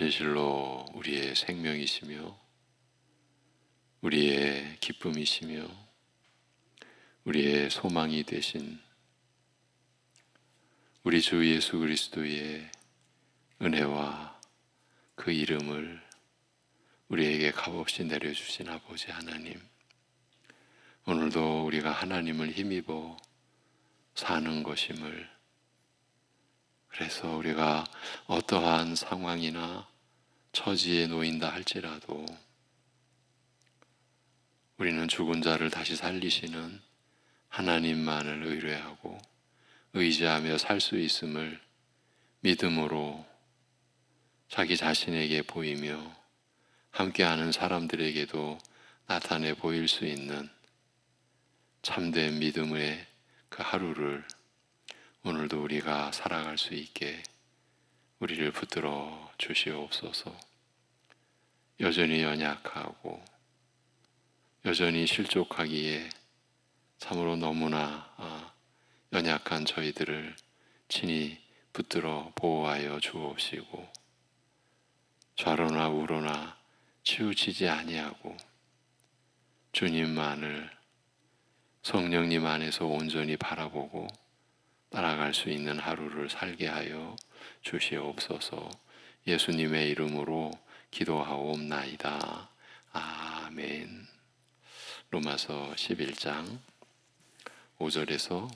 진실로 우리의 생명이시며 우리의 기쁨이시며 우리의 소망이 되신 우리 주 예수 그리스도의 은혜와 그 이름을 우리에게 값없이 내려주신 아버지 하나님, 오늘도 우리가 하나님을 힘입어 사는 것임을, 그래서 우리가 어떠한 상황이나 처지에 놓인다 할지라도 우리는 죽은 자를 다시 살리시는 하나님만을 의뢰하고 의지하며 살 수 있음을 믿음으로 자기 자신에게 보이며 함께하는 사람들에게도 나타내 보일 수 있는 참된 믿음의 그 하루를 오늘도 우리가 살아갈 수 있게 우리를 붙들어 주시옵소서. 여전히 연약하고 여전히 실족하기에 참으로 너무나 연약한 저희들을 친히 붙들어 보호하여 주옵시고 좌로나 우로나 치우치지 아니하고 주님만을 성령님 안에서 온전히 바라보고 따라갈 수 있는 하루를 살게 하여 주시옵소서. 예수님의 이름으로 기도하옵나이다. 아멘. 로마서 11장 5절에서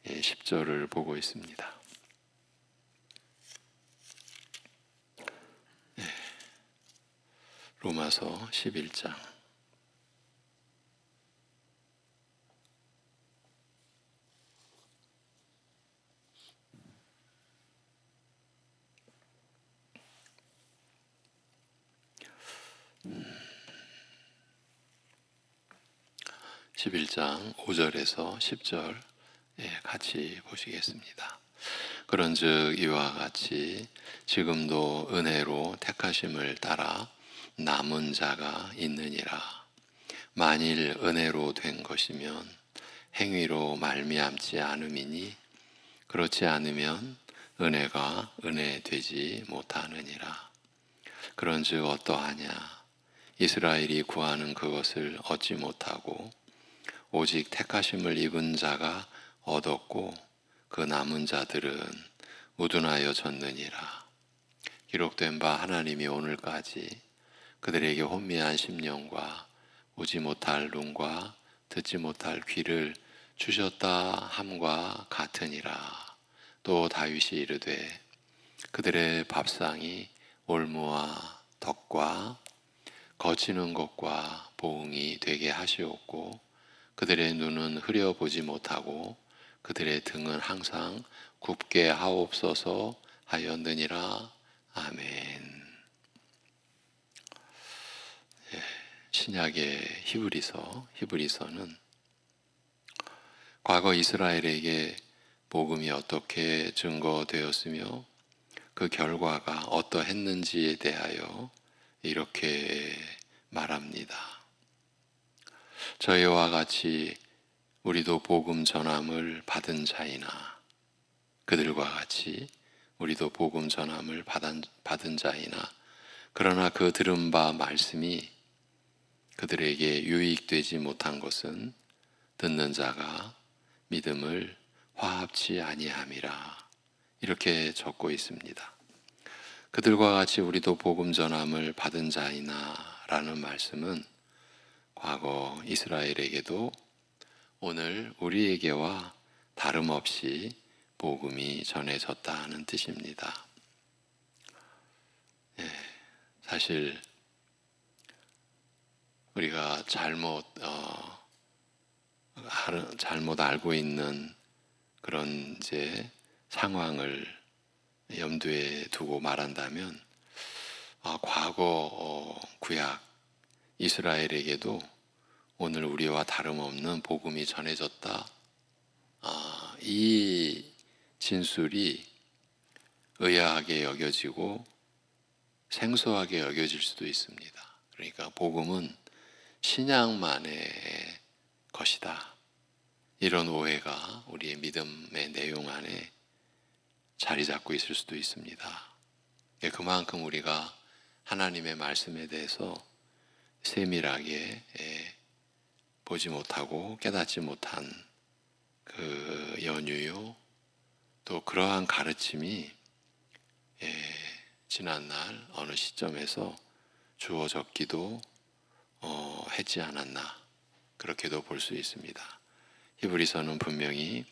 10절을 보고 있습니다. 로마서 11장 11장 5절에서 10절 같이 보시겠습니다. 그런즉 이와 같이 지금도 은혜로 택하심을 따라 남은 자가 있느니라. 만일 은혜로 된 것이면 행위로 말미암지 않음이니 그렇지 않으면 은혜가 은혜 되지 못하느니라. 그런즉 어떠하냐? 이스라엘이 구하는 그것을 얻지 못하고 오직 택하심을 입은 자가 얻었고 그 남은 자들은 우둔하여 졌느니라. 기록된 바 하나님이 오늘까지 그들에게 혼미한 심령과 오지 못할 눈과 듣지 못할 귀를 주셨다 함과 같으니라. 또 다윗이 이르되 그들의 밥상이 올무와 덕과 거치는 것과 보응이 되게 하시옵고 그들의 눈은 흐려보지 못하고 그들의 등은 항상 굽게 하옵소서 하였느니라. 아멘. 신약의 히브리서는 과거 이스라엘에게 복음이 어떻게 증거되었으며 그 결과가 어떠했는지에 대하여 이렇게 말합니다. 저희와 같이 우리도 복음 전함을 받은 자이나 그들과 같이 우리도 복음 전함을 받은 자이나 그러나 그 들은 바 말씀이 그들에게 유익되지 못한 것은 듣는 자가 믿음을 화합치 아니함이라. 이렇게 적고 있습니다. 그들과 같이 우리도 복음 전함을 받은 자이나 라는 말씀은 과거 이스라엘에게도 오늘 우리에게와 다름없이 복음이 전해졌다는 뜻입니다. 사실 우리가 잘못 알고 있는 그런 상황을 염두에 두고 말한다면 과거 구약 이스라엘에게도 오늘 우리와 다름없는 복음이 전해졌다. 이 진술이 의아하게 여겨지고 생소하게 여겨질 수도 있습니다. 그러니까 복음은 신약만의 것이다. 이런 오해가 우리의 믿음의 내용 안에 자리 잡고 있을 수도 있습니다. 그만큼 우리가 하나님의 말씀에 대해서 세밀하게 보지 못하고 깨닫지 못한 그 연유요, 또 그러한 가르침이 지난날 어느 시점에서 주어졌기도 했지 않았나, 그렇게도 볼 수 있습니다. 히브리서는 분명히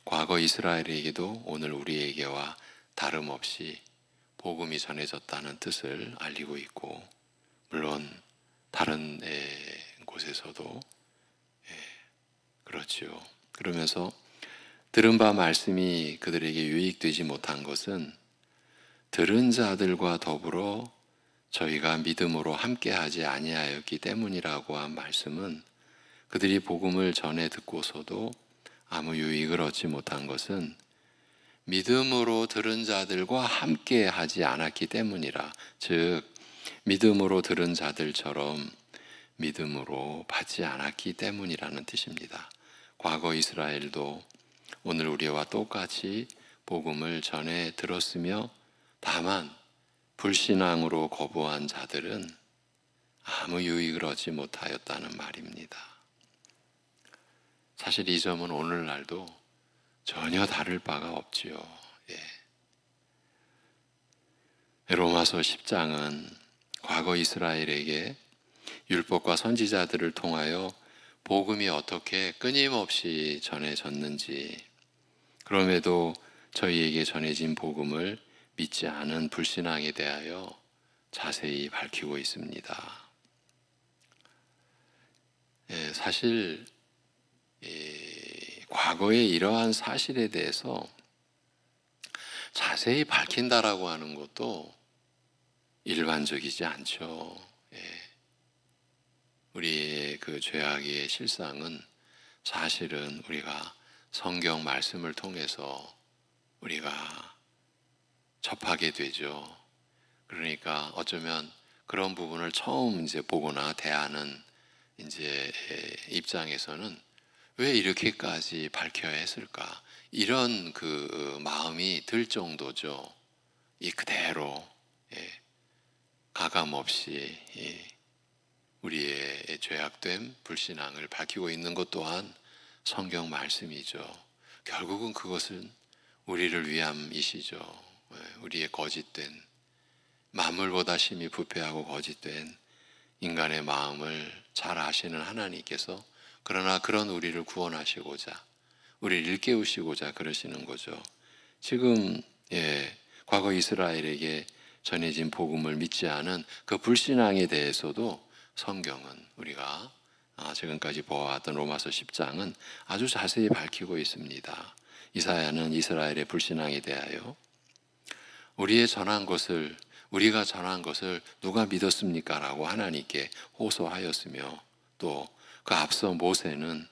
과거 이스라엘에게도 오늘 우리에게와 다름없이 복음이 전해졌다는 뜻을 알리고 있고, 물론 다른 곳에서도 그렇지요. 그러면서 들은 바 말씀이 그들에게 유익되지 못한 것은 들은 자들과 더불어 저희가 믿음으로 함께하지 아니하였기 때문이라고 한 말씀은, 그들이 복음을 전해 듣고서도 아무 유익을 얻지 못한 것은 믿음으로 들은 자들과 함께하지 않았기 때문이라, 즉 믿음으로 들은 자들처럼 믿음으로 받지 않았기 때문이라는 뜻입니다. 과거 이스라엘도 오늘 우리와 똑같이 복음을 전해 들었으며, 다만 불신앙으로 거부한 자들은 아무 유익을 얻지 못하였다는 말입니다. 사실 이 점은 오늘날도 전혀 다를 바가 없지요. 로마서 10장은 과거 이스라엘에게 율법과 선지자들을 통하여 복음이 어떻게 끊임없이 전해졌는지, 그럼에도 저희에게 전해진 복음을 믿지 않은 불신앙에 대하여 자세히 밝히고 있습니다. 사실 과거의 이러한 사실에 대해서 자세히 밝힌다라고 하는 것도 일반적이지 않죠. 우리의 그 죄악의 실상은 사실은 우리가 성경 말씀을 통해서 우리가 접하게 되죠. 그러니까 어쩌면 그런 부분을 처음 이제 보거나 대하는 이제 입장에서는 왜 이렇게까지 밝혀야 했을까? 이런 그 마음이 들 정도죠. 이 그대로 가감 없이 우리의 죄악됨, 불신앙을 밝히고 있는 것 또한 성경 말씀이죠. 결국은 그것은 우리를 위함이시죠. 우리의 거짓된, 만물보다 심히 부패하고 거짓된 인간의 마음을 잘 아시는 하나님께서, 그러나 그런 우리를 구원하시고자, 우리를 일깨우시고자 그러시는 거죠. 지금 과거 이스라엘에게 전해진 복음을 믿지 않은 그 불신앙에 대해서도 성경은 우리가 지금까지 보아왔던 로마서 10장은 아주 자세히 밝히고 있습니다. 이사야는 이스라엘의 불신앙에 대하여 우리가 전한 것을 누가 믿었습니까? 라고 하나님께 호소하였으며, 또 그 앞서 모세는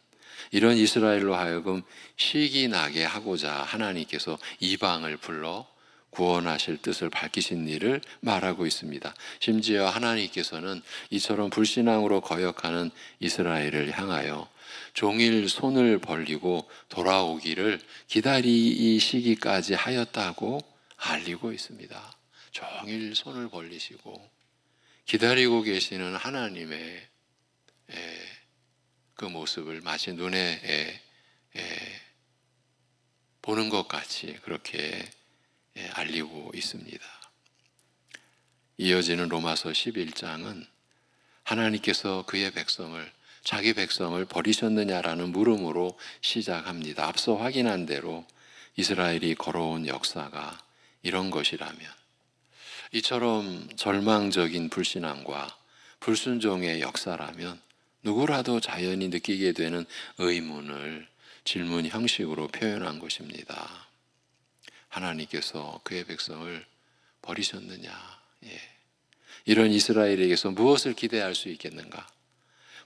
이런 이스라엘로 하여금 시기 나게 하고자 하나님께서 이방을 불러 구원하실 뜻을 밝히신 일을 말하고 있습니다. 심지어 하나님께서는 이처럼 불신앙으로 거역하는 이스라엘을 향하여 종일 손을 벌리고 돌아오기를 기다리시기까지 하였다고 알리고 있습니다. 종일 손을 벌리시고 기다리고 계시는 하나님의 그 모습을 마치 눈에 보는 것 같이 그렇게 알리고 있습니다. 이어지는 로마서 11장은 하나님께서 자기 백성을 버리셨느냐라는 물음으로 시작합니다. 앞서 확인한 대로 이스라엘이 걸어온 역사가 이런 것이라면, 이처럼 절망적인 불신앙과 불순종의 역사라면 누구라도 자연히 느끼게 되는 의문을 질문 형식으로 표현한 것입니다. 하나님께서 그의 백성을 버리셨느냐? 이런 이스라엘에게서 무엇을 기대할 수 있겠는가?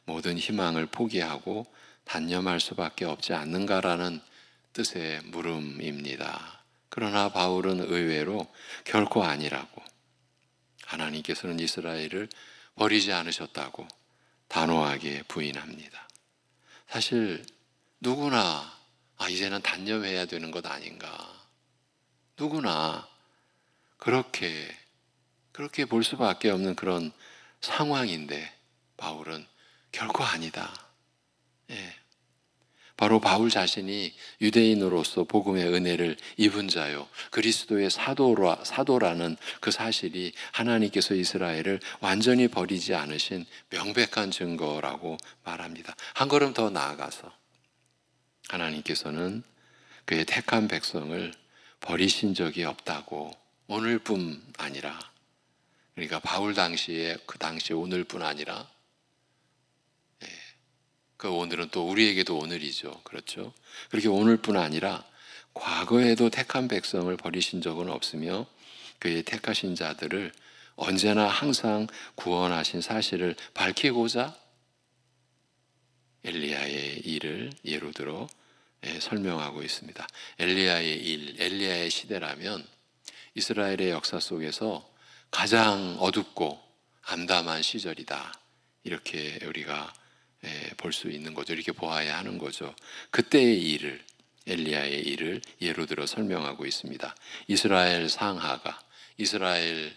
모든 희망을 포기하고 단념할 수밖에 없지 않는가라는 뜻의 물음입니다. 그러나 바울은 의외로 결코 아니라고, 하나님께서는 이스라엘을 버리지 않으셨다고 단호하게 부인합니다. 사실 누구나 이제는 단념해야 되는 것 아닌가, 누구나 그렇게 그렇게 볼 수밖에 없는 그런 상황인데 바울은 결코 아니다. 예. 바로 바울 자신이 유대인으로서 복음의 은혜를 입은 자요, 그리스도의 사도라는 그 사실이 하나님께서 이스라엘을 완전히 버리지 않으신 명백한 증거라고 말합니다. 한 걸음 더 나아가서 하나님께서는 그의 택한 백성을 버리신 적이 없다고, 오늘뿐 아니라, 그러니까 바울 당시에 그 당시 오늘뿐 아니라, 그 오늘은 또 우리에게도 오늘이죠. 그렇죠? 그렇게 오늘뿐 아니라 과거에도 택한 백성을 버리신 적은 없으며 그의 택하신 자들을 언제나 항상 구원하신 사실을 밝히고자 엘리야의 일을 예로 들어 설명하고 있습니다. 엘리야의 일, 엘리야의 시대라면 이스라엘의 역사 속에서 가장 어둡고 암담한 시절이다. 이렇게 우리가 볼 수 있는 거죠. 이렇게 보아야 하는 거죠. 그때의 일을, 엘리야의 일을 예로 들어 설명하고 있습니다. 이스라엘 상하가, 이스라엘의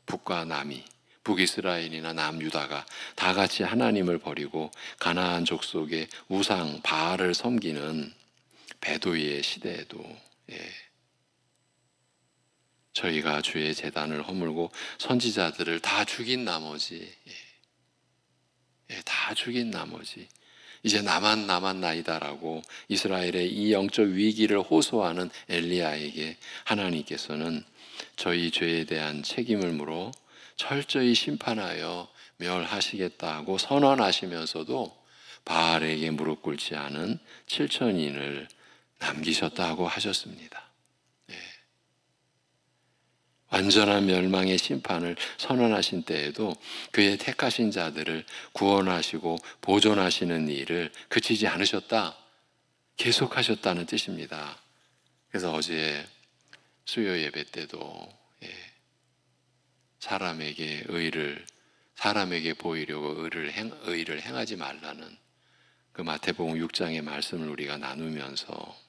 북과 남이, 북이스라엘이나 남유다가 다 같이 하나님을 버리고 가나안 족속의 우상 바알을 섬기는 베도이의 시대에도 저희가 주의 제단을 허물고 선지자들을 다 죽인 나머지 이제 나만 남았나이다라고 이스라엘의 이 영적 위기를 호소하는 엘리야에게 하나님께서는 저희 죄에 대한 책임을 물어 철저히 심판하여 멸하시겠다고 선언하시면서도 바알에게 무릎 꿇지 않은 7천인을 남기셨다고 하셨습니다. 완전한 멸망의 심판을 선언하신 때에도 그의 택하신 자들을 구원하시고 보존하시는 일을 그치지 않으셨다, 계속하셨다는 뜻입니다. 그래서 어제 수요 예배 때도 사람에게 보이려고 의를 행하지 말라는 그 마태복음 6장의 말씀을 우리가 나누면서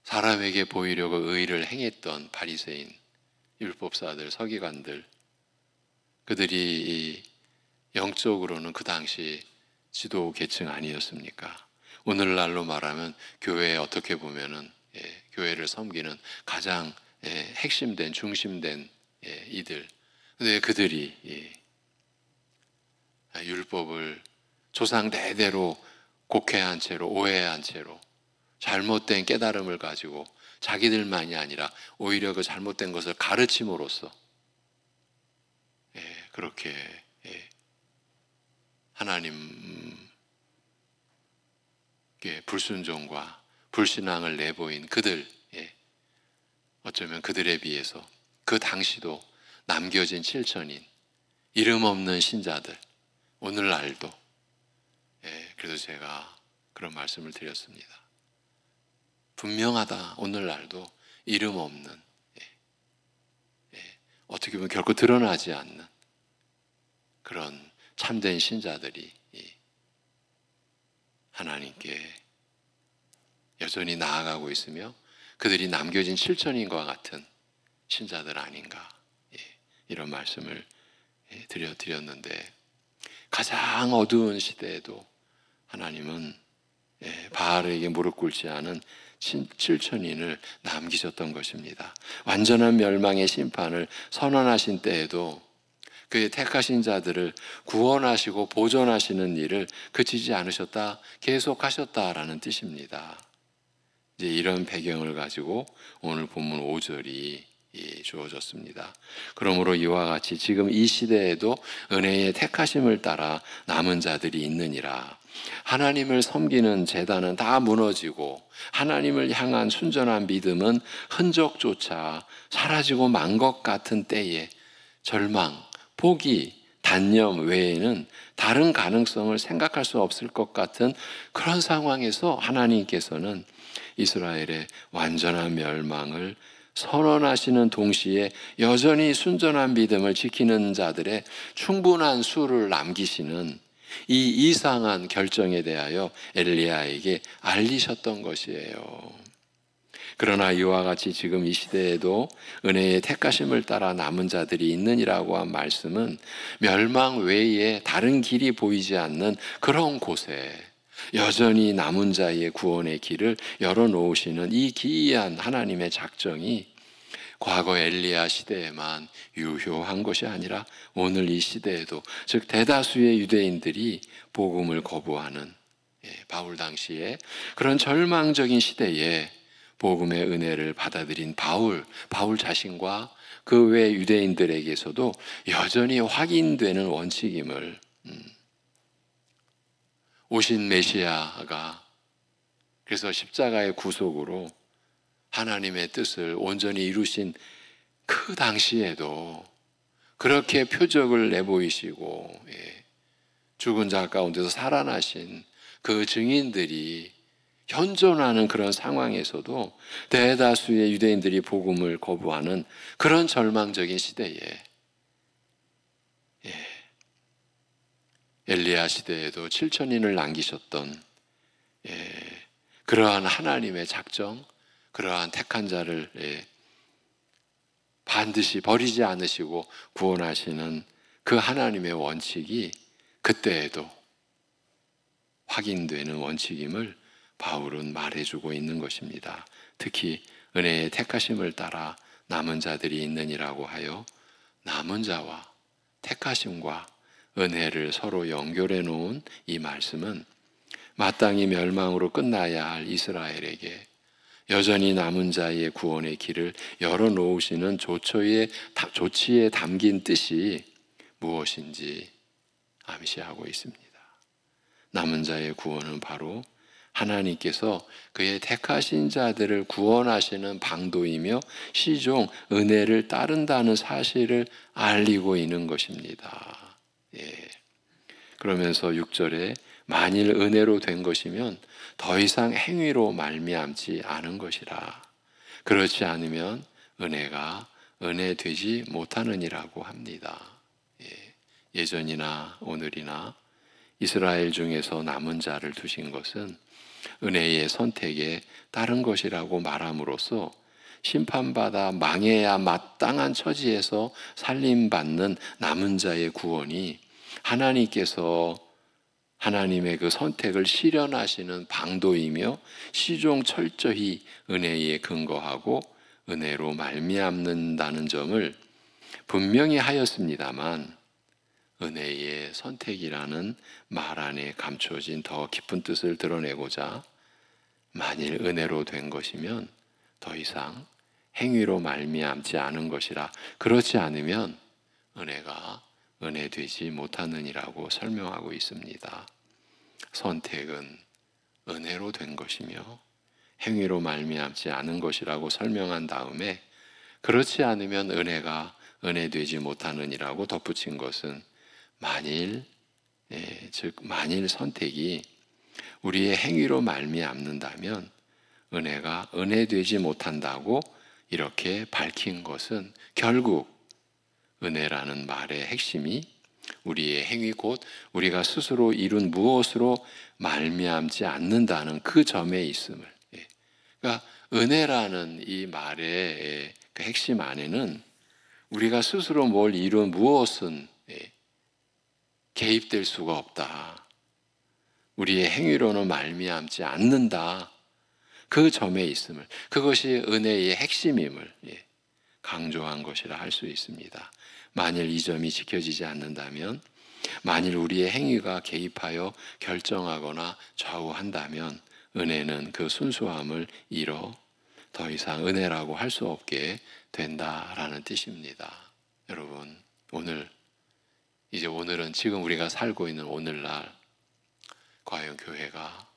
사람에게 보이려고 의를 행했던 바리새인, 율법사들, 서기관들, 그들이 영적으로는 그 당시 지도 계층 아니었습니까? 오늘날로 말하면 교회에 어떻게 보면은 교회를 섬기는 가장 핵심된, 중심된 이들. 근데 그들이 율법을 조상 대대로 곡해한 채로, 오해한 채로 잘못된 깨달음을 가지고 자기들만이 아니라 오히려 그 잘못된 것을 가르침으로써 그렇게 하나님께 불순종과 불신앙을 내보인 그들, 어쩌면 그들에 비해서 그 당시도 남겨진 7천인 이름 없는 신자들, 오늘날도 그래서 제가 그런 말씀을 드렸습니다. 분명하다. 오늘날도 이름 없는, 어떻게 보면 결코 드러나지 않는 그런 참된 신자들이 하나님께 여전히 나아가고 있으며 그들이 남겨진 7천인과 같은 신자들 아닌가, 이런 말씀을 드렸는데, 가장 어두운 시대에도 하나님은 바알에게 무릎 꿇지 않은 7천인을 남기셨던 것입니다. 완전한 멸망의 심판을 선언하신 때에도 그의 택하신 자들을 구원하시고 보존하시는 일을 그치지 않으셨다, 계속하셨다라는 뜻입니다. 이제 이런 배경을 가지고 오늘 본문 5절이 주어졌습니다. 그러므로 이와 같이 지금 이 시대에도 은혜의 택하심을 따라 남은 자들이 있느니라. 하나님을 섬기는 제단은 다 무너지고 하나님을 향한 순전한 믿음은 흔적조차 사라지고 만 것 같은 때에 절망, 포기, 단념 외에는 다른 가능성을 생각할 수 없을 것 같은 그런 상황에서 하나님께서는 이스라엘의 완전한 멸망을 선언하시는 동시에 여전히 순전한 믿음을 지키는 자들의 충분한 수를 남기시는 이 이상한 결정에 대하여 엘리야에게 알리셨던 것이에요. 그러나 이와 같이 지금 이 시대에도 은혜의 택하심을 따라 남은 자들이 있느니라고 한 말씀은 멸망 외에 다른 길이 보이지 않는 그런 곳에 여전히 남은 자의 구원의 길을 열어놓으시는 이 기이한 하나님의 작정이 과거 엘리야 시대에만 유효한 것이 아니라 오늘 이 시대에도, 즉 대다수의 유대인들이 복음을 거부하는 바울 당시에 그런 절망적인 시대에 복음의 은혜를 받아들인 바울 자신과 그 외 유대인들에게서도 여전히 확인되는 원칙임을, 오신 메시아가 그래서 십자가의 구속으로 하나님의 뜻을 온전히 이루신 그 당시에도 그렇게 표적을 내보이시고 죽은 자 가운데서 살아나신 그 증인들이 현존하는 그런 상황에서도 대다수의 유대인들이 복음을 거부하는 그런 절망적인 시대에 엘리야 시대에도 7천인을 남기셨던 그러한 하나님의 작정, 그러한 택한 자를 반드시 버리지 않으시고 구원하시는 그 하나님의 원칙이 그때에도 확인되는 원칙임을 바울은 말해주고 있는 것입니다. 특히 은혜의 택하심을 따라 남은 자들이 있느니라고 하여 남은 자와 택하심과 은혜를 서로 연결해 놓은 이 말씀은 마땅히 멸망으로 끝나야 할 이스라엘에게 여전히 남은 자의 구원의 길을 열어놓으시는 조치에 담긴 뜻이 무엇인지 암시하고 있습니다. 남은 자의 구원은 바로 하나님께서 그의 택하신 자들을 구원하시는 방도이며 시종 은혜를 따른다는 사실을 알리고 있는 것입니다. 그러면서 6절에 만일 은혜로 된 것이면 더 이상 행위로 말미암지 않은 것이라. 그렇지 않으면 은혜가 은혜 되지 못하느니라고 합니다. 예전이나 오늘이나 이스라엘 중에서 남은 자를 두신 것은 은혜의 선택에 따른 것이라고 말함으로써 심판받아 망해야 마땅한 처지에서 살림받는 남은 자의 구원이 하나님께서 하나님의 그 선택을 실현하시는 방도이며 시종 철저히 은혜에 근거하고 은혜로 말미암는다는 점을 분명히 하였습니다만, 은혜의 선택이라는 말 안에 감춰진 더 깊은 뜻을 드러내고자 만일 은혜로 된 것이면 더 이상 행위로 말미암지 않은 것이라. 그렇지 않으면 은혜가 은혜 되지 못하느니라고 설명하고 있습니다. 선택은 은혜로 된 것이며 행위로 말미암지 않은 것이라고 설명한 다음에 그렇지 않으면 은혜가 은혜 되지 못하느니라고 덧붙인 것은 만일 선택이 우리의 행위로 말미암는다면 은혜가 은혜 되지 못한다고 이렇게 밝힌 것은 결국 은혜라는 말의 핵심이 우리의 행위 곧 우리가 스스로 이룬 무엇으로 말미암지 않는다는 그 점에 있음을. 그러니까 은혜라는 이 말의 그 핵심 안에는 우리가 스스로 뭘 이룬 무엇은 개입될 수가 없다. 우리의 행위로는 말미암지 않는다. 그 점에 있음을, 그것이 은혜의 핵심임을 강조한 것이라 할 수 있습니다. 만일 이 점이 지켜지지 않는다면, 만일 우리의 행위가 개입하여 결정하거나 좌우한다면 은혜는 그 순수함을 잃어 더 이상 은혜라고 할 수 없게 된다라는 뜻입니다. 여러분, 오늘은 지금 우리가 살고 있는 오늘날 과연 교회가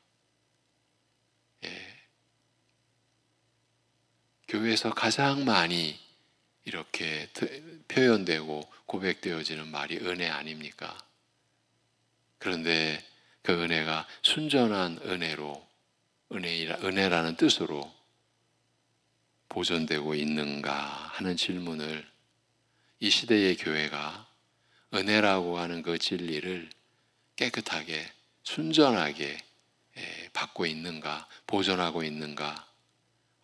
교회에서 가장 많이 이렇게 표현되고 고백되어지는 말이 은혜 아닙니까? 그런데 그 은혜가 순전한 은혜로, 은혜라는 뜻으로 보존되고 있는가 하는 질문을 이 시대의 교회가 은혜라고 하는 그 진리를 깨끗하게 순전하게 받고 있는가, 보존하고 있는가,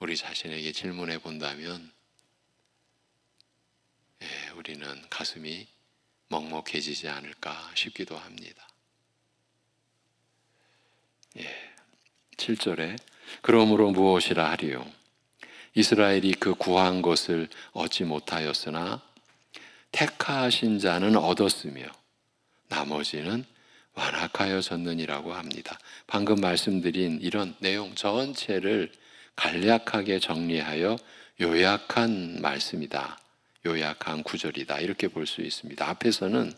우리 자신에게 질문해 본다면 우리는 가슴이 먹먹해지지 않을까 싶기도 합니다. 7절에 그러므로 무엇이라 하리요? 이스라엘이 그 구한 것을 얻지 못하였으나 택하신 자는 얻었으며 나머지는 완악하여졌느니라고 합니다. 방금 말씀드린 이런 내용 전체를 간략하게 정리하여 요약한 말씀이다. 요약한 구절이다. 이렇게 볼 수 있습니다. 앞에서는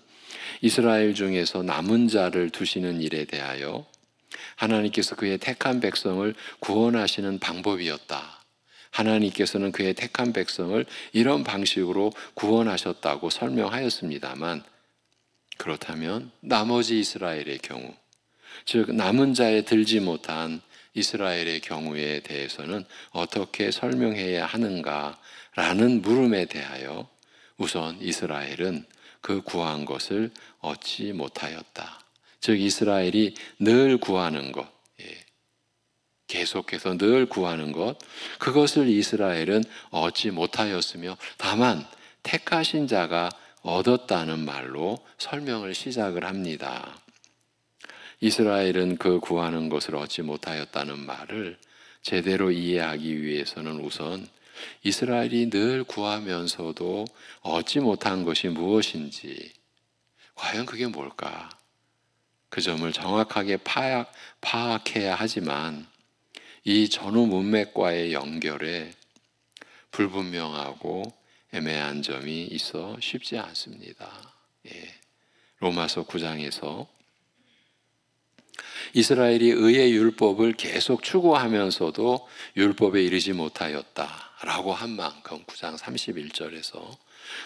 이스라엘 중에서 남은 자를 두시는 일에 대하여 하나님께서 그의 택한 백성을 구원하시는 방법이었다. 하나님께서는 그의 택한 백성을 이런 방식으로 구원하셨다고 설명하였습니다만, 그렇다면 나머지 이스라엘의 경우, 즉 남은 자에 들지 못한 이스라엘의 경우에 대해서는 어떻게 설명해야 하는가라는 물음에 대하여 우선 이스라엘은 그 구한 것을 얻지 못하였다. 즉 이스라엘이 늘 구하는 것, 계속해서 늘 구하는 것, 그것을 이스라엘은 얻지 못하였으며 다만 택하신 자가 얻었다는 말로 설명을 시작을 합니다. 이스라엘은 그 구하는 것을 얻지 못하였다는 말을 제대로 이해하기 위해서는 우선 이스라엘이 늘 구하면서도 얻지 못한 것이 무엇인지, 과연 그게 뭘까? 그 점을 정확하게 파악해야 하지만 이 전후 문맥과의 연결에 불분명하고 애매한 점이 있어 쉽지 않습니다. 로마서 9장에서 이스라엘이 의의 율법을 계속 추구하면서도 율법에 이르지 못하였다라고 한 만큼 9장 31절에서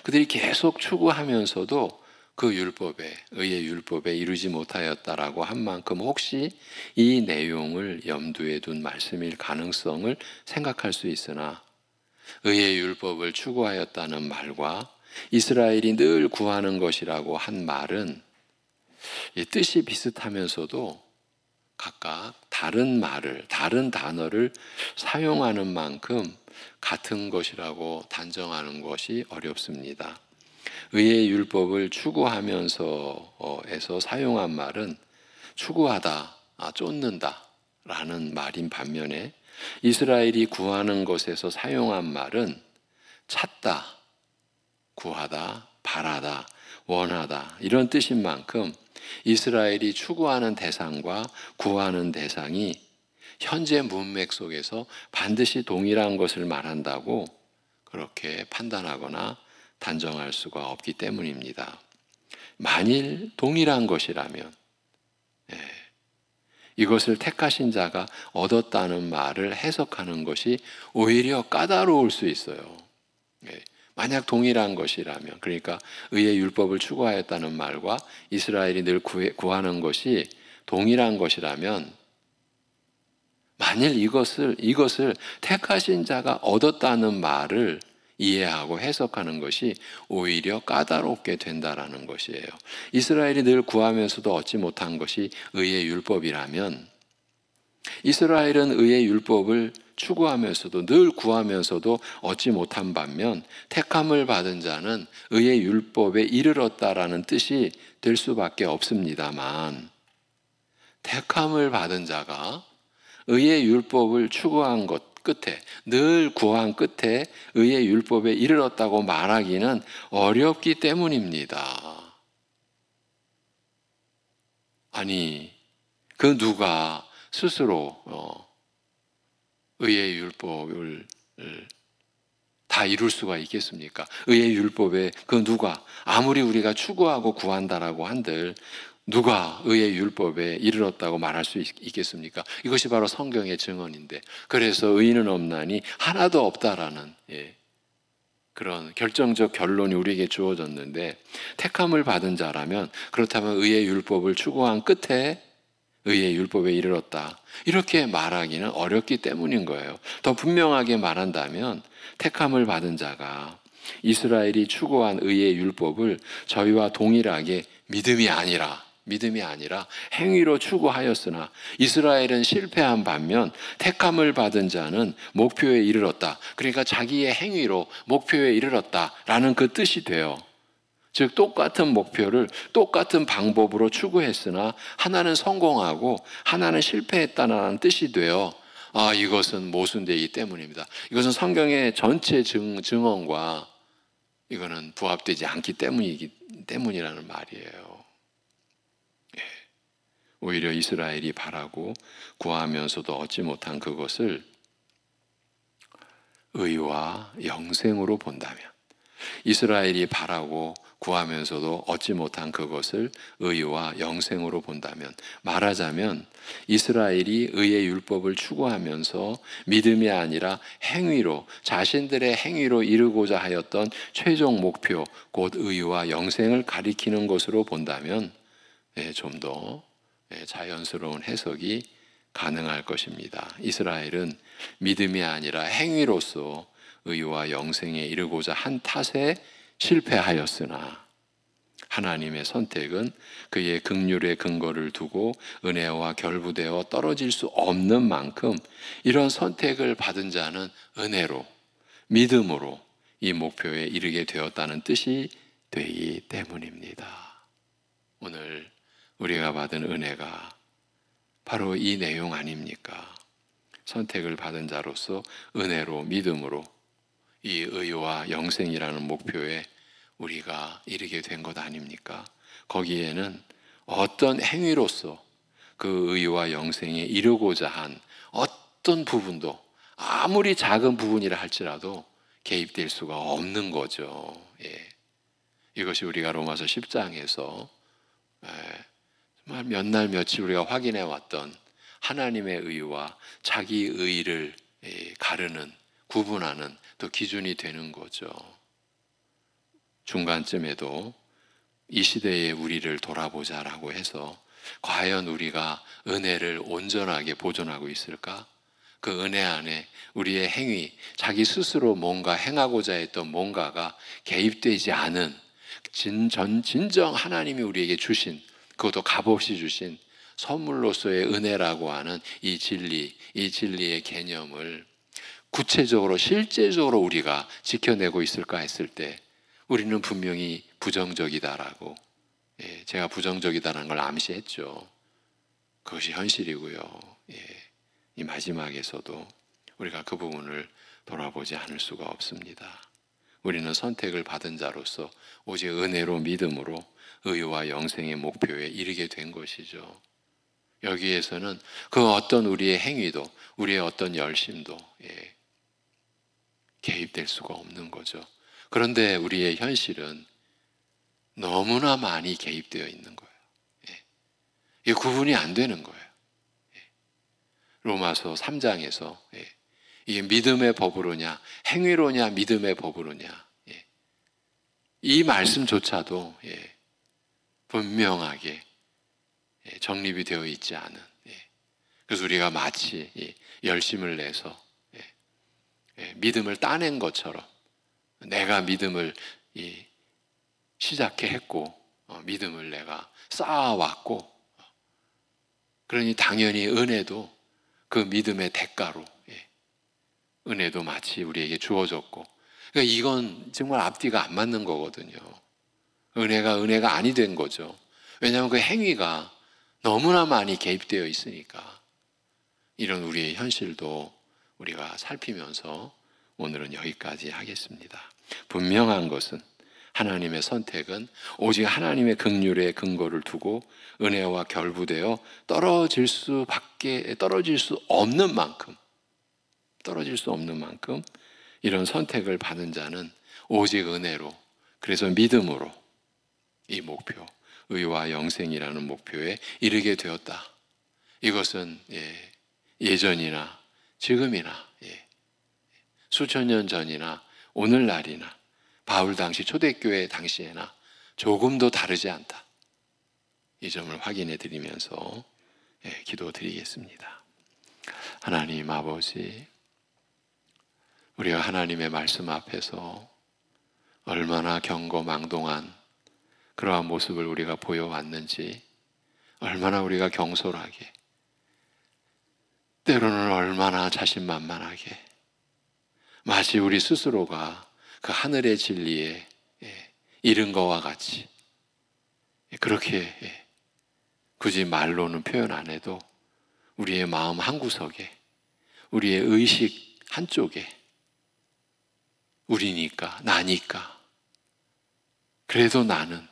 그들이 계속 추구하면서도 그 율법에, 의의 율법에 이르지 못하였다라고 한 만큼 혹시 이 내용을 염두에 둔 말씀일 가능성을 생각할 수 있으나, 의의 율법을 추구하였다는 말과 이스라엘이 늘 구하는 것이라고 한 말은 뜻이 비슷하면서도 각각 다른 말을, 다른 단어를 사용하는 만큼 같은 것이라고 단정하는 것이 어렵습니다. 의의 율법을 추구하면서에서 사용한 말은 추구하다, 쫓는다 라는 말인 반면에 이스라엘이 구하는 것에서 사용한 말은 찾다, 구하다, 바라다, 원하다 이런 뜻인 만큼 이스라엘이 추구하는 대상과 구하는 대상이 현재 문맥 속에서 반드시 동일한 것을 말한다고 그렇게 판단하거나 단정할 수가 없기 때문입니다. 만일 동일한 것이라면 이것을 택하신 자가 얻었다는 말을 해석하는 것이 오히려 까다로울 수 있어요. 만약 동일한 것이라면, 그러니까 의의 율법을 추구하였다는 말과 이스라엘이 늘 구하는 것이 동일한 것이라면, 만일 이것을 택하신 자가 얻었다는 말을 이해하고 해석하는 것이 오히려 까다롭게 된다라는 것이에요. 이스라엘이 늘 구하면서도 얻지 못한 것이 의의 율법이라면, 이스라엘은 의의 율법을 추구하면서도 늘 구하면서도 얻지 못한 반면 택함을 받은 자는 의의 율법에 이르렀다라는 뜻이 될 수밖에 없습니다만, 택함을 받은 자가 의의 율법을 추구한 것 끝에, 늘 구한 끝에 의의 율법에 이르렀다고 말하기는 어렵기 때문입니다. 아니, 그 누가 스스로 의의 율법을 다 이룰 수가 있겠습니까? 의의 율법에 그 누가, 아무리 우리가 추구하고 구한다라고 한들 누가 의의 율법에 이르렀다고 말할 수 있겠습니까? 이것이 바로 성경의 증언인데, 그래서 의인은 없나니 하나도 없다라는 그런 결정적 결론이 우리에게 주어졌는데, 택함을 받은 자라면, 그렇다면 의의 율법을 추구한 끝에 의의 율법에 이르렀다 이렇게 말하기는 어렵기 때문인 거예요. 더 분명하게 말한다면 택함을 받은 자가 이스라엘이 추구한 의의 율법을 저희와 동일하게 믿음이 아니라 믿음이 아니라 행위로 추구하였으나 이스라엘은 실패한 반면 택함을 받은 자는 목표에 이르렀다. 그러니까 자기의 행위로 목표에 이르렀다라는 그 뜻이 돼요. 즉 똑같은 목표를 똑같은 방법으로 추구했으나 하나는 성공하고 하나는 실패했다는 뜻이 돼요. 이것은 모순되기 때문입니다. 이것은 성경의 전체 증언과 이거는 부합되지 않기 때문이라는 말이에요. 오히려 이스라엘이 바라고 구하면서도 얻지 못한 그것을 의와 영생으로 본다면, 이스라엘이 바라고 구하면서도 얻지 못한 그것을 의와 영생으로 본다면, 말하자면 이스라엘이 의의 율법을 추구하면서 믿음이 아니라 행위로, 자신들의 행위로 이루고자 하였던 최종 목표, 곧 의와 영생을 가리키는 것으로 본다면 좀 더 자연스러운 해석이 가능할 것입니다. 이스라엘은 믿음이 아니라 행위로서 의와 영생에 이르고자 한 탓에 실패하였으나 하나님의 선택은 그의 긍휼의 근거를 두고 은혜와 결부되어 떨어질 수 없는 만큼 이런 선택을 받은 자는 은혜로, 믿음으로 이 목표에 이르게 되었다는 뜻이 되기 때문입니다. 오늘 우리가 받은 은혜가 바로 이 내용 아닙니까? 선택을 받은 자로서 은혜로, 믿음으로 이 의와 영생이라는 목표에 우리가 이르게 된 것 아닙니까? 거기에는 어떤 행위로서 그 의와 영생에 이르고자 한 어떤 부분도 아무리 작은 부분이라 할지라도 개입될 수가 없는 거죠. 이것이 우리가 로마서 10장에서 정말 몇 날 며칠 우리가 확인해 왔던 하나님의 의와 자기 의를 가르는, 구분하는 또 기준이 되는 거죠. 중간쯤에도 이 시대의 우리를 돌아보자라고 해서 과연 우리가 은혜를 온전하게 보존하고 있을까? 그 은혜 안에 우리의 행위, 자기 스스로 뭔가 행하고자 했던 뭔가가 개입되지 않은 진정 하나님이 우리에게 주신, 그것도 값없이 주신 선물로서의 은혜라고 하는 이 진리, 이 진리의 개념을 구체적으로 실제적으로 우리가 지켜내고 있을까 했을 때 우리는 분명히 부정적이다라고, 제가 부정적이다라는 걸 암시했죠. 그것이 현실이고요. 이 마지막에서도 우리가 그 부분을 돌아보지 않을 수가 없습니다. 우리는 선택을 받은 자로서 오직 은혜로, 믿음으로 의와 영생의 목표에 이르게 된 것이죠. 여기에서는 그 어떤 우리의 행위도, 우리의 어떤 열심도 개입될 수가 없는 거죠. 그런데 우리의 현실은 너무나 많이 개입되어 있는 거예요. 이게 구분이 안 되는 거예요. 로마서 3장에서 이게 믿음의 법으로냐, 행위로냐, 믿음의 법으로냐, 이 말씀조차도 분명하게 정립이 되어 있지 않은, 그래서 우리가 마치 열심을 내서 믿음을 따낸 것처럼 내가 믿음을 시작해 했고 믿음을 내가 쌓아왔고, 그러니 당연히 은혜도 그 믿음의 대가로 은혜도 마치 우리에게 주어졌고, 그러니까 이건 정말 앞뒤가 안 맞는 거거든요. 은혜가 아니 된 거죠. 왜냐하면 그 행위가 너무나 많이 개입되어 있으니까. 이런 우리의 현실도 우리가 살피면서 오늘은 여기까지 하겠습니다. 분명한 것은 하나님의 선택은 오직 하나님의 긍휼의 근거를 두고 은혜와 결부되어 떨어질 수 없는 만큼 이런 선택을 받은 자는 오직 은혜로, 그래서 믿음으로 이 목표, 의와 영생이라는 목표에 이르게 되었다. 이것은 예전이나 지금이나 수천 년 전이나 오늘날이나 바울 당시 초대교회 당시에나 조금도 다르지 않다. 이 점을 확인해 드리면서 기도드리겠습니다. 하나님 아버지, 우리가 하나님의 말씀 앞에서 얼마나 경거망동한 그러한 모습을 우리가 보여왔는지 얼마나 우리가 경솔하게, 때로는 얼마나 자신만만하게, 마치 우리 스스로가 그 하늘의 진리에 이른 것과 같이, 그렇게 굳이 말로는 표현 안 해도 우리의 마음 한구석에, 우리의 의식 한쪽에, 우리니까, 나니까, 그래도 나는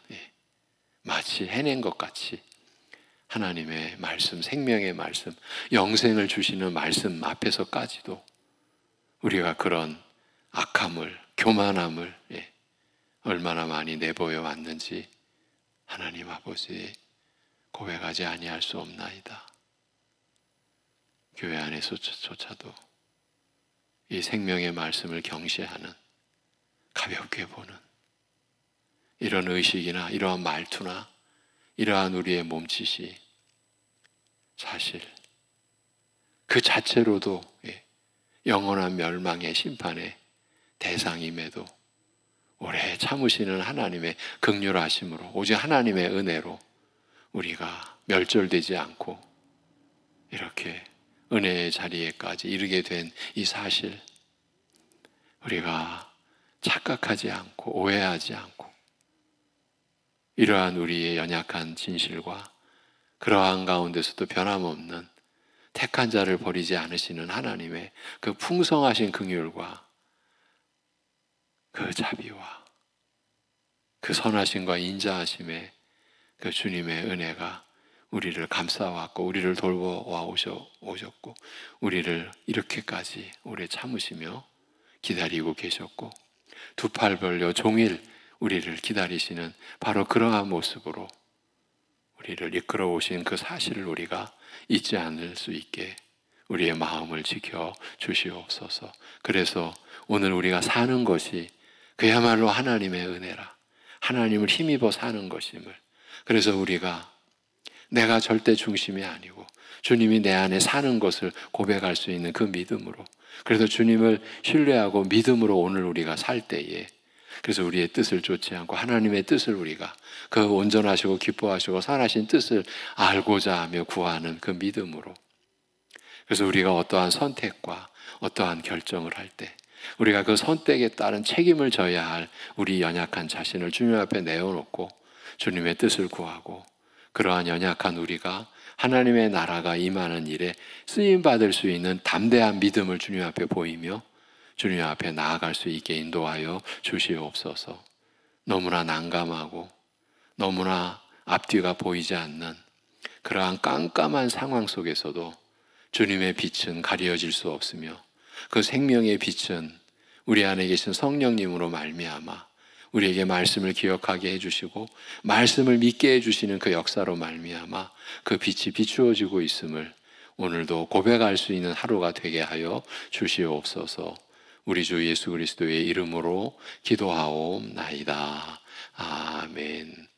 마치 해낸 것 같이 하나님의 말씀, 생명의 말씀, 영생을 주시는 말씀 앞에서까지도 우리가 그런 악함을, 교만함을 얼마나 많이 내보여 왔는지 하나님 아버지 고백하지 아니할 수 없나이다. 교회 안에서조차도 이 생명의 말씀을 경시하는, 가볍게 보는 이런 의식이나 이러한 말투나 이러한 우리의 몸짓이 사실 그 자체로도 영원한 멸망의 심판의 대상임에도 오래 참으시는 하나님의 긍휼하심으로, 오직 하나님의 은혜로 우리가 멸절되지 않고 이렇게 은혜의 자리에까지 이르게 된 이 사실, 우리가 착각하지 않고 오해하지 않고 이러한 우리의 연약한 진실과 그러한 가운데서도 변함없는 택한 자를 버리지 않으시는 하나님의 그 풍성하신 긍휼과 그 자비와 그 선하심과 인자하심의 그 주님의 은혜가 우리를 감싸왔고 우리를 돌보아 오셨고 우리를 이렇게까지 오래 참으시며 기다리고 계셨고 두 팔 벌려 종일 우리를 기다리시는 바로 그러한 모습으로 우리를 이끌어 오신 그 사실을 우리가 잊지 않을 수 있게 우리의 마음을 지켜 주시옵소서. 그래서 오늘 우리가 사는 것이 그야말로 하나님의 은혜라, 하나님을 힘입어 사는 것임을, 그래서 우리가 내가 절대 중심이 아니고 주님이 내 안에 사는 것을 고백할 수 있는 그 믿음으로, 그래서 주님을 신뢰하고 믿음으로 오늘 우리가 살 때에, 그래서 우리의 뜻을 쫓지 않고 하나님의 뜻을 우리가 그 온전하시고 기뻐하시고 선하신 뜻을 알고자 하며 구하는 그 믿음으로, 그래서 우리가 어떠한 선택과 어떠한 결정을 할 때 우리가 그 선택에 따른 책임을 져야 할 우리 연약한 자신을 주님 앞에 내어놓고 주님의 뜻을 구하고, 그러한 연약한 우리가 하나님의 나라가 임하는 일에 쓰임받을 수 있는 담대한 믿음을 주님 앞에 보이며 주님 앞에 나아갈 수 있게 인도하여 주시옵소서. 너무나 난감하고 너무나 앞뒤가 보이지 않는 그러한 깜깜한 상황 속에서도 주님의 빛은 가려질 수 없으며 그 생명의 빛은 우리 안에 계신 성령님으로 말미암아 우리에게 말씀을 기억하게 해주시고 말씀을 믿게 해주시는 그 역사로 말미암아 그 빛이 비추어지고 있음을 오늘도 고백할 수 있는 하루가 되게 하여 주시옵소서. 우리 주 예수 그리스도의 이름으로 기도하옵나이다. 아멘.